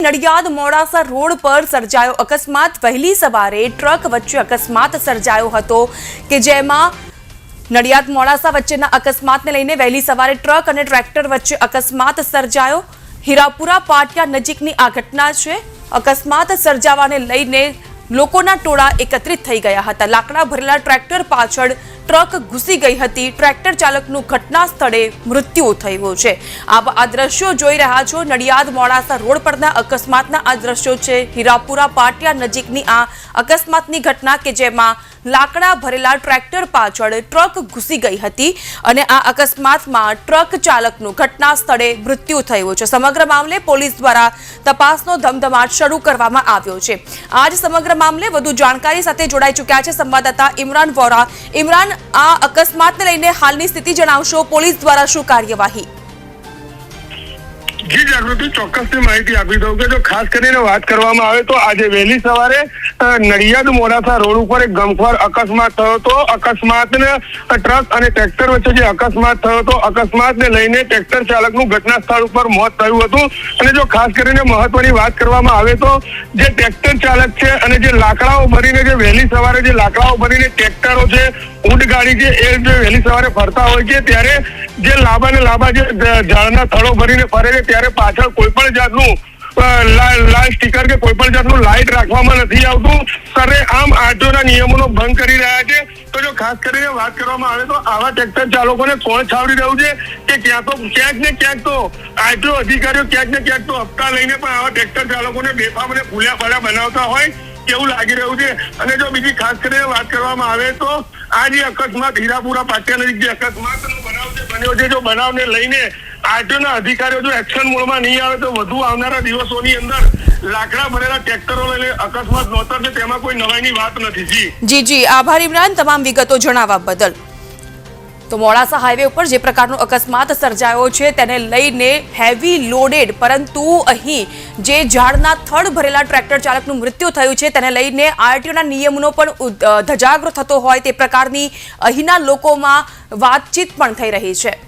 Nadiad Modasa road પર સર્જાયો અકસ્માત। વહેલી સવારે ટ્રક વચ્ચે અકસ્માત સર્જાયો હતો કે જેમાં નડિયાદ મોડાસા વચ્ચેના અકસ્માતને લઈને વહેલી સવારે ટ્રક અને ટ્રેક્ટર વચ્ચે અકસ્માત સર્જાયો। હીરાપુરા પાટિયા નજીકની આ ઘટના છે। અકસ્માત સર્જાવાને લઈને લોકોના ટોળા એકત્રિત થઈ ગયા હતા। લાકડા ભરેલા ટ્રેક્ટર પાછળ ટ્રક ઘૂસી ગઈ હતી। ટ્રેક્ટર ચાલકનું ઘટના સ્થળે મૃત્યુ થયું છે। આ દ્રશ્યો જોઈ રહ્યા છો નડિયાદ મોડાસા રોડ પરના અકસ્માતના આ દ્રશ્યો છે। હીરાપુરા પાટિયા નજીકની આ અકસ્માતની ઘટના કે જેમાં લાકડા ભરેલા ટ્રેક્ટર પાછળ ટ્રક ઘૂસી ગઈ હતી અને આ અકસ્માતમાં ટ્રક ચાલકનું ઘટના સ્થળે મૃત્યુ થયું છે। સમગ્ર મામલે પોલીસ દ્વારા તપાસનો ધમધમાટ શરૂ કરવામાં આવ્યો છે। આજ સમગ્ર મામલે વધુ જાણકારી સાથે જોડાઈ ચૂક્યા છે સંવાદદાતા ઇમરાન વોરા। ઇમરાન, આ અકસ્માતને લઈને હાલની સ્થિતિ જણાવશો। પોલીસ દ્વારા શું કાર્યવાહી? જી જાગૃતિ, ચોક્કસથી માહિતી આપી દઉં કે જો ખાસ કરીને વાત કરવામાં આવે તો આજે વહેલી સવારે નડિયાદ મોડાસા રોડ ઉપર એક ગમખ્વાર અકસ્માત થયો હતો। અકસ્માતને ટ્રક અને ટ્રેક્ટર વચ્ચે જે અકસ્માત થયો હતો, અકસ્માતને લઈને ટ્રેક્ટર ચાલકનું ઘટના સ્થળ ઉપર મોત થયું હતું। અને જો ખાસ કરીને મહત્વની વાત કરવામાં આવે તો જે ટ્રેક્ટર ચાલક છે અને જે લાકડાઓ ભરીને જે વહેલી સવારે જે લાકડાઓ ભરીને ટ્રેક્ટરો છે, ઊંટ ગાડી છે, એ જે વહેલી સવારે ફરતા હોય છે ત્યારે જે લાંબા જે ઝાડના થડો ભરીને ફરે છે ત્યારે પાછળ કોઈ પણ જાતનું લાલ સ્ટીકર કે કોઈ પણ જાતનું લાઇટ રાખવામાં નથી આવતું। સરેઆમ આરટીઓના નિયમોનો ભંગ કરી રહ્યા છે। તો જો ખાસ કરીને વાત કરવામાં આવે તો આવા ટ્રેક્ટર ચાલકોને કોણ છાવરી રહ્યું છે કે ક્યાંક ને ક્યાંક તો આરટીઓ અધિકારીઓ ક્યાંક ને ક્યાંક તો હપ્તા લઈને પણ આવા ટ્રેક્ટર ચાલકોને બેફામ અને ભૂલ્યા ભલા બનાવતા હોય કેવું લાગી રહ્યું છે। અને જો બીજી ખાસ કરીને વાત કરવામાં આવે તો આ જે અકસ્માત હીરાપુરા પાટિયા નજીક જે અકસ્માતનો બનાવ છે બન્યો છે, જો બનાવને લઈને આરટીઓના અધિકારીઓ જો એક્શન મોડમાં નહીં આવે તો વધુ આવનારા દિવસોની અંદર લાકડા ભરેલા ટ્રેક્ટરો લઈને અકસ્માત નોતરશે તેમાં કોઈ નવાઈની વાત નથી। જી આભાર ઇમરાન, તમામ વિગતો જણાવવા બદલ। તો મોડાસા હાઈવે ઉપર જે પ્રકારનો અકસ્માત સર્જાયો છે તેને લઈને હેવી લોડેડ પરંતુ અહીં જે ઝાડના થડ ભરેલા ટ્રેક્ટર ચાલકનું મૃત્યુ થયું છે તેને લઈને આરટીઓના નિયમનો પણ ધજાગરો થતો હોય તે પ્રકારની અહીંના લોકોમાં વાતચીત પણ થઈ રહી છે।